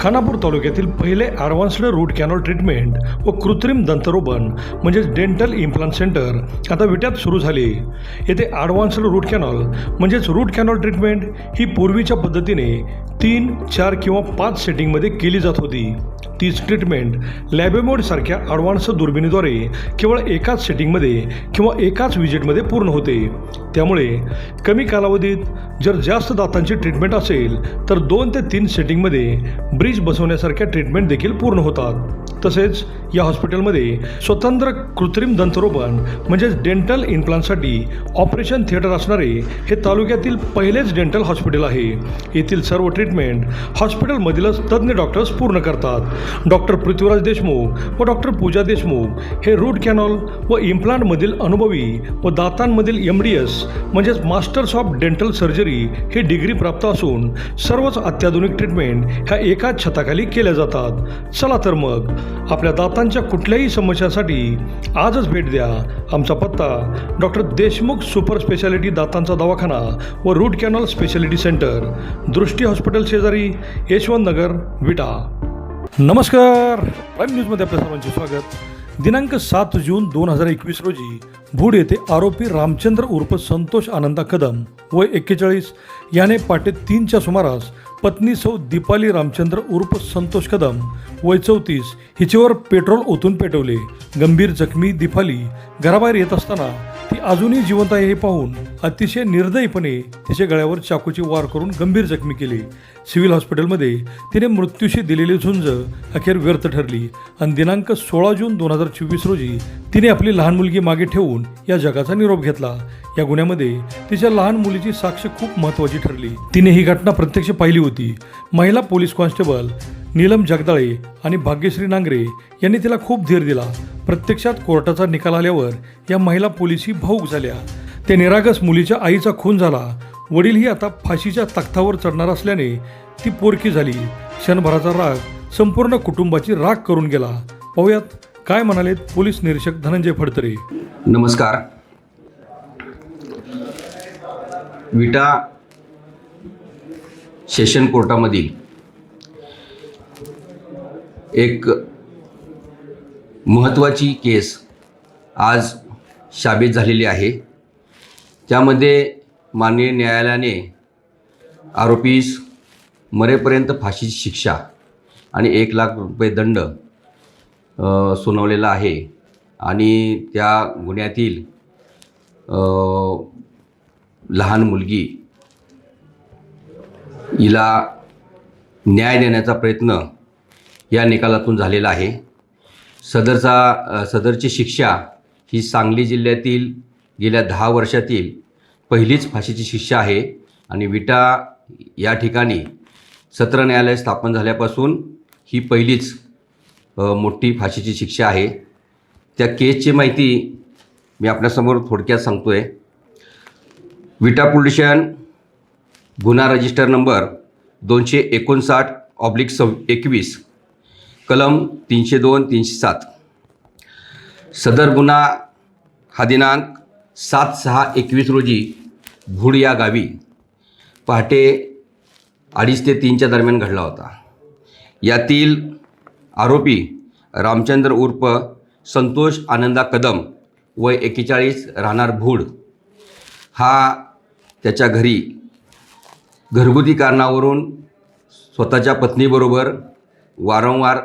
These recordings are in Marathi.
खानापूर तालुक्यातील पहिले ॲडव्हान्स्ड रूट कॅनॉल ट्रीटमेंट व कृत्रिम दंतरोपण म्हणजेच डेंटल इम्प्लांट सेंटर आता विट्यात सुरू झाले. येथे ॲडव्हान्स्ड रूट कॅनॉल म्हणजेच रूट कॅनॉल ट्रीटमेंट ही पूर्वीच्या पद्धतीने 3, 4 किंवा 5 सेटिंगमध्ये केली जात होती. तीच ट्रीटमेंट लॅबेमोडसारख्या ॲडव्हान्स दुर्बिणीद्वारे केवळ एकाच सेटिंगमध्ये किंवा एकाच विजिटमध्ये पूर्ण होते. त्यामुळे कमी कालावधीत जर जास्त दातांची ट्रीटमेंट असेल तर 2 ते 3 सेटिंगमध्ये ब्रिज बसवण्यासारख्या ट्रीटमेंट देखील पूर्ण होतात. तसेच या हॉस्पिटलमध्ये स्वतंत्र कृत्रिम दंतरोपण म्हणजेच डेंटल इम्प्लांटसाठी ऑपरेशन थिएटर असणारे हे तालुक्यातील पहिलेच डेंटल हॉस्पिटल आहे. येथील सर्व ट्रीटमेंट हॉस्पिटलमधीलच तज्ज्ञ डॉक्टर्स पूर्ण करतात. डॉक्टर पृथ्वीराज देशमुख व डॉक्टर पूजा देशमुख हे रूट कॅनॉल व इम्प्लांटमधील अनुभवी व दातांमधील MDS म्हणजेच masters of dental surgery he degree प्राप्त असून सर्वच अत्याधुनिक ट्रीटमेंट ह्या एकाच छताखाली केल्या जातात. चला तर मग आपल्या दातांच्या कुठल्याही समस्यासाठी आजच भेट द्या. आमचा पत्ता डॉक्टर देशमुख सुपर स्पेशालिटी दातांचा दवाखाना व रूट कॅनॉल स्पेशालिटी सेंटर, दृष्टी हॉस्पिटल शेजारी, यशवंत नगर, विटा. नमस्कार, प्राईम न्यूजमध्ये आपल्या सर्वांचे स्वागत. दिनांक 7 जून 2021 रोजी भूड येथे आरोपी रामचंद्र उर्फ संतोष आनंदा कदम वय 41 याने पहाटे 3च्या सुमारास पत्नी सौ दीपाली रामचंद्र उर्फ संतोष कदम वय 34 हिच्यावर पेट्रोल ओतून पेटवले. गंभीर जखमी दीपाली घराबाहेर येत असताना ती अजूनही जिवंत आहे हे पाहून अतिशय निर्दयीपणे तिच्या गळ्यावर चाकूची वार करून गंभीर जखमी केले. सिव्हिल हॉस्पिटलमध्ये तिने मृत्यूशी दिलेली झुंज अखेर व्यर्थ ठरली आणि दिनांक 16 जून 2024 रोजी तिने आपली लहान मुलगी मागे ठेवून या जगाचा निरोप घेतला. या गुन्ह्यामध्ये तिच्या लहान मुलीची साक्ष खूप महत्त्वाची ठरली. तिने ही घटना प्रत्यक्ष पाहिली होती. महिला पोलीस कॉन्स्टेबल नीलम जगदाळे आणि भाग्यश्री नांगरे यांनी तिला खूप धीर दिला. प्रत्यक्षात कोर्टाचा निकाल आल्यावर या महिला पोलिसही भावूक झाल्या. त्या निरागस मुलीच्या आईचा खून झाला. वडीलही आता फाशीच्या तख्तावर चढणार असल्याने ती पोरकी झाली. क्षणभराचा राग संपूर्ण कुटुंबाची राख करून गेला. पाहूयात काय म्हणालेत पोलीस निरीक्षक धनंजय फडतरे. नमस्कार. विटा सेशन कोर्टामधील एक महत्त्वाची केस आज साबित झालेली आहे. त्यामध्ये माननीय न्यायालयाने आरोपीस मरेपर्यंत फाशीची शिक्षा आणि 1 लाख रुपये दंड सुनावलेला आहे. आणि त्या गुन्ह्यातील लहान मुलगी हिला न्याय देण्याचा प्रयत्न या निकालातून झालेला आहे. सदरची शिक्षा ही सांगली जिल्ह्यातील गेल्या 10 वर्षातील पहिलीच फाशीची शिक्षा आहे. आणि विटा या ठिकाणी सत्र न्यायालय स्थापन झाल्यापासून ही पहिलीच मोठी फाशीची शिक्षा आहे. त्या केसची माहिती मी आपल्यासमोर थोडक्यात सांगतो आहे. विटा पोलीस स्टेशन गुन्हा रजिस्टर नंबर 259/21 कलम 302-307. सदर गुन्हा हा दिनांक 7/6/21 रोजी भूड या गावी पहाटे 2:30 ते 3च्या दरम्यान घडला होता. यातील आरोपी रामचंद्र उर्फ संतोष आनंदा कदम वय 41 राहणार भूड हा त्याच्या घरी घरगुती कारणावरून स्वतःच्या पत्नीबरोबर वारंवार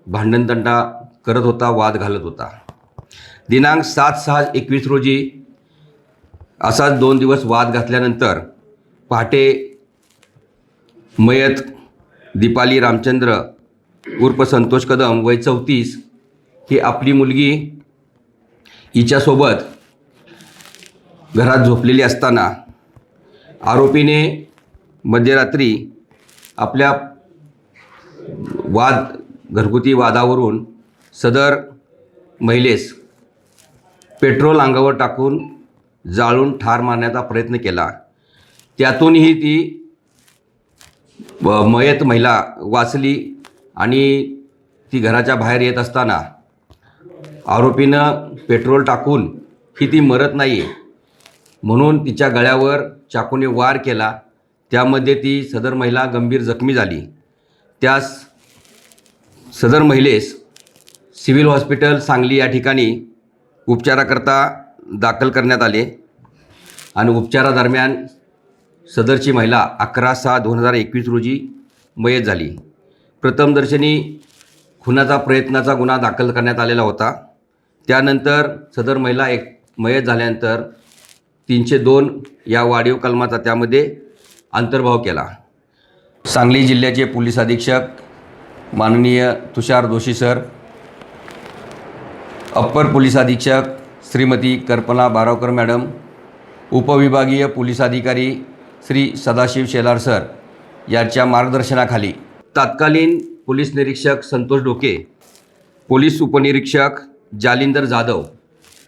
भांडणतंटा करत होता, वाद घालत होता. दिनांक 7/6/21 रोजी असाच 2 दिवस वाद घातल्यानंतर पहाटे मयत दीपाली रामचंद्र उर्फ संतोष कदम वय 34 ही आपली मुलगी हिच्यासोबत घरात झोपलेली असताना आरोपीने मध्यरात्री आपल्या घरगुती वादावरून सदर महिलेस पेट्रोल अंगावर टाकून जाळून ठार मारण्याचा प्रयत्न केला. त्यातूनही ती मयत महिला वाचली आणि ती घराच्या बाहेर येत असताना आरोपीनं पेट्रोल टाकून ही ती मरत नाही म्हणून तिच्या गळ्यावर चाकूने वार केला. त्यामध्ये ती सदर महिला गंभीर जखमी झाली. त्यास सदर महिलेस सिव्हिल हॉस्पिटल सांगली या ठिकाणी उपचाराकरता दाखल करण्यात आले आणि उपचारादरम्यान सदरची महिला 11/6/2021 रोजी मयत झाली. प्रथमदर्शनी खुनाचा प्रयत्नाचा गुन्हा दाखल करण्यात आलेला होता. त्यानंतर सदर महिला मयत झाल्यानंतर 302 या वाढीव कलमाचा त्यामध्ये अंतर्भाव केला. सांगली जिल्ह्याचे पोलीस अधीक्षक माननीय Tushar Joshi sir, upper police अधीक्षक श्रीमती कल्पना बारावकर मॅडम, उपविभागीय पोलीस अधिकारी श्री सदाशिव शेलार सर यांच्या मार्गदर्शनाखाली तत्कालीन पोलीस निरीक्षक संतोष ढोके, पोलीस उपनिरीक्षक जालिंदर जाधव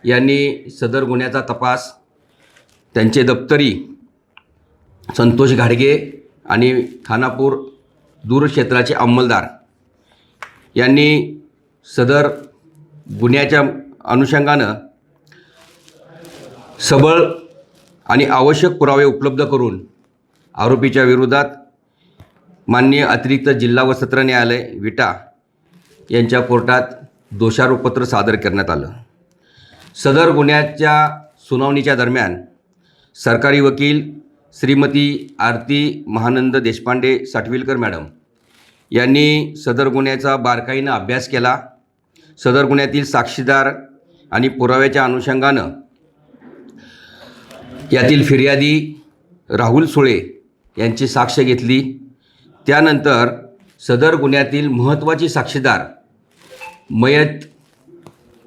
यांनी सदर गुन्ह्याचा तपास त्यांचे दप्तरी संतोष घाडगे आणि खानापूर दूरक्षेत्राचे अंमलदार यांनी सदर गुन्ह्याच्या अनुषंगानं सबळ आणि आवश्यक पुरावे उपलब्ध करून आरोपीच्या विरोधात माननीय अतिरिक्त जिल्हा व सत्र न्यायालय विटा यांच्या कोर्टात दोषारोपपत्र सादर करण्यात आलं. सदर गुन्ह्याच्या सुनावणीच्या दरम्यान सरकारी वकील श्रीमती आरती महानंद देशपांडे साटविलकर मॅडम यांनी सदर गुन्ह्याचा बारकाईनं अभ्यास केला. सदर गुन्ह्यातील साक्षीदार आणि पुराव्याच्या अनुषंगानं यातील फिर्यादी राहुल सुळे यांची साक्ष घेतली. त्यानंतर सदर गुन्ह्यातील महत्त्वाची साक्षीदार मयत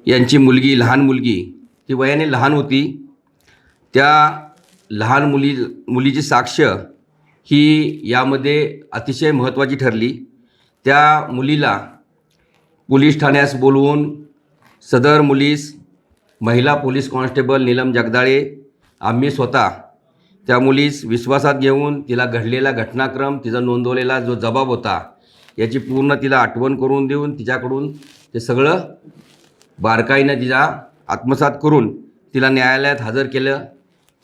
यांची मुलगी, लहान मुलगी, ती वयाने लहान होती. त्या लहान मुलीची साक्ष ही यामध्ये अतिशय महत्त्वाची ठरली. त्या मुलीला पोलीस ठाण्यास बोलवून सदर मुलीस महिला पोलीस कॉन्स्टेबल नीलम जगदाळे आम्ही स्वतः त्या मुलीस विश्वासात घेऊन तिला घडलेला घटनाक्रम, तिचा नोंदवलेला जो जबाब होता याची पूर्ण तिला आठवण करून देऊन तिच्याकडून ते सगळं बारकाईनं तिला आत्मसात करून तिला न्यायालयात हजर केलं.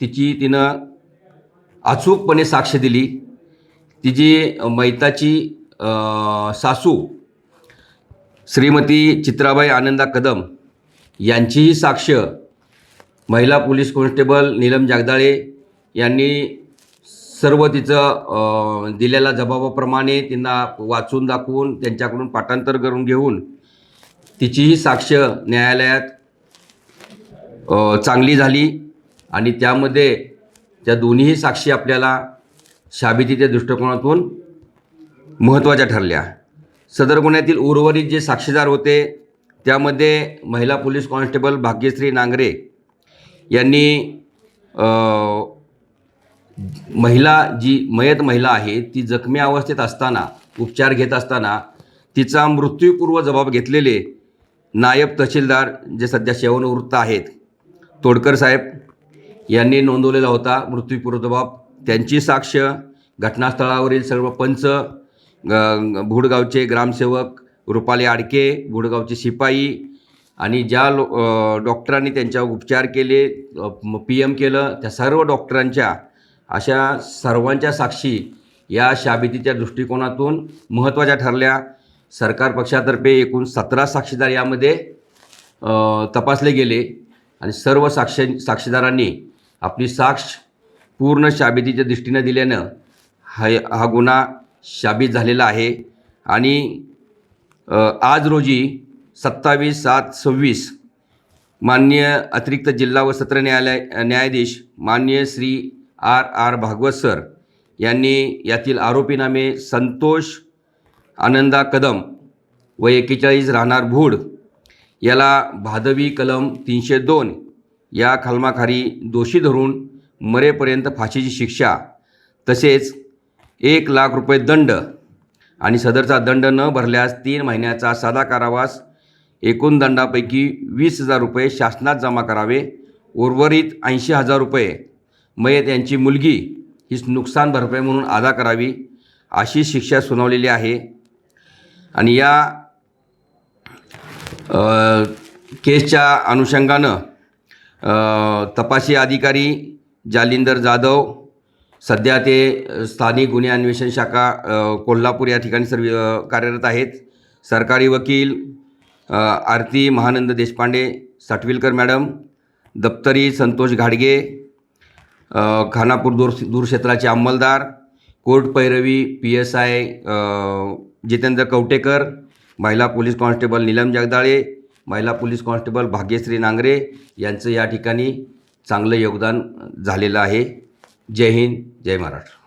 तिनं अचूकपणे साक्ष दिली. तिची मैताची सासू श्रीमती चित्राबाई आनंदा कदम यांचीही साक्ष महिला पोलीस कॉन्स्टेबल नीलम जगदाळे यांनी सर्व तिचं दिलेल्या जबाबाप्रमाणे त्यांना वाचून दाखवून त्यांच्याकडून पाठांतर करून घेऊन तिचीही साक्ष न्यायालयात चांगली झाली आणि त्यामध्ये त्या दोन्हीही साक्षी आपल्याला साबितीच्या दृष्टिकोनातून महत्त्वाच्या ठरल्या. सदर गुन्ह्यातील उर्वरित जे साक्षीदार होते त्यामध्ये महिला पोलीस कॉन्स्टेबल भाग्यश्री नांगरे यांनी मयत महिला आहे ती जखमी अवस्थेत असताना उपचार घेत असताना तिचा मृत्यूपूर्व जबाब घेतलेले नायब तहसीलदार जे सध्या सेवानिवृत्त आहेत तोडकर साहेब यांनी नोंदवलेला होता मृत्यूपूर्व जबाब. त्यांची साक्ष, घटनास्थळावरील सर्व पंच, भुडगावचे ग्रामसेवक रुपाली आडके, भुडगावचे शिपाई आणि ज्या डॉक्टरांनी त्यांच्यावर उपचार केले, PM केलं, त्या सर्व डॉक्टरांच्या अशा सर्वांच्या साक्षी या साबितीच्या दृष्टिकोनातून महत्त्वाच्या ठरल्या. सरकार पक्षातर्फे एकूण 17 साक्षीदार यामध्ये तपासले गेले आणि सर्व साक्षीदारांनी आपली साक्ष पूर्ण साबितीच्या दृष्टीने दिल्यानं हा गुन्हा साबित झालेला आहे. आणि आज रोजी 27/7/26 माननीय अतिरिक्त जिल्हा व सत्र न्यायाधीश माननीय श्री R भागवत सर यांनी यातील आरोपीनामे संतोष आनंदा कदम व 41 राहणार भूड याला भादवी कलम 302 या कलमाखाली दोषी धरून मरेपर्यंत फाशीची शिक्षा तसेच 1 लाख रुपये दंड आणि सदरचा दंड न भरल्यास 3 महिन्याचा साधा कारावास, एकूण दंडापैकी 20,000 रुपये शासनात जमा करावे. उर्वरित 80,000 रुपये मयत यांची मुलगी ही नुकसान भरपाई म्हणून अदा करावी अशी शिक्षा सुनावलेली आहे. आणि या केसच्या अनुषंगानं तपासी अधिकारी जालिंदर जाधव सध्या ते स्थानिक गुन्हे अन्वेषण शाखा कोल्हापूर या ठिकाणी कार्यरत आहेत. सरकारी वकील आरती महानंद देशपांडे साटविलकर मॅडम, दप्तरी संतोष घाडगे, खानापूर दूर क्षेत्राचे अंमलदार, कोर्ट पैरवी PSI जितेंद्र कवटेकर, महिला पोलीस कॉन्स्टेबल नीलम जगदाळे, महिला पोलीस कॉन्स्टेबल भाग्यश्री नांगरे यांचं या ठिकाणी चांगलं योगदान झालेलं आहे. जय हिंद, जय महाराष्ट्र.